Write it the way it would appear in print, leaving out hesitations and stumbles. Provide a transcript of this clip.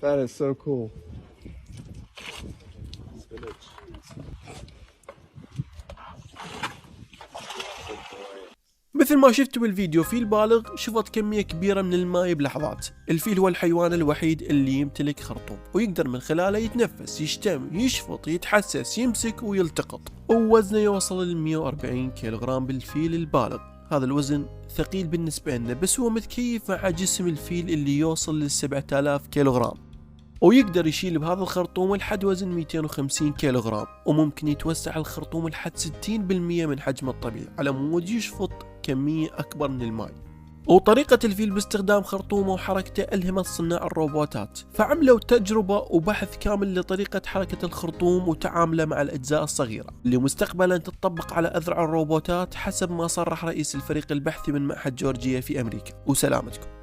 That is so cool. مثل ما شفتوا بالفيديو، فيل بالغ شفط كمية كبيرة من الماء بلحظات. الفيل هو الحيوان الوحيد اللي يمتلك خرطوم ويقدر من خلاله يتنفس، يشتم، يشفط، يتحسس، يمسك ويلتقط، ووزنه يوصل ل 140 كيلوغرام بالفيل البالغ. هذا الوزن ثقيل بالنسبة لنا، بس هو متكيف مع جسم الفيل اللي يوصل ل 7000 كيلوغرام، ويقدر يشيل بهذا الخرطوم لحد وزن 250 كيلوغرام، وممكن يتوسع الخرطوم لحد 60% من حجمه الطبيعي على مود يشفط كمية أكبر من الماء. وطريقة الفيل باستخدام خرطومه وحركته ألهمت صناع الروبوتات، فعملوا تجربة وبحث كامل لطريقة حركة الخرطوم وتعامله مع الأجزاء الصغيرة اللي مستقبلا تطبق على أذرع الروبوتات، حسب ما صرح رئيس الفريق البحثي من معهد جورجيا في أمريكا. وسلامتكم.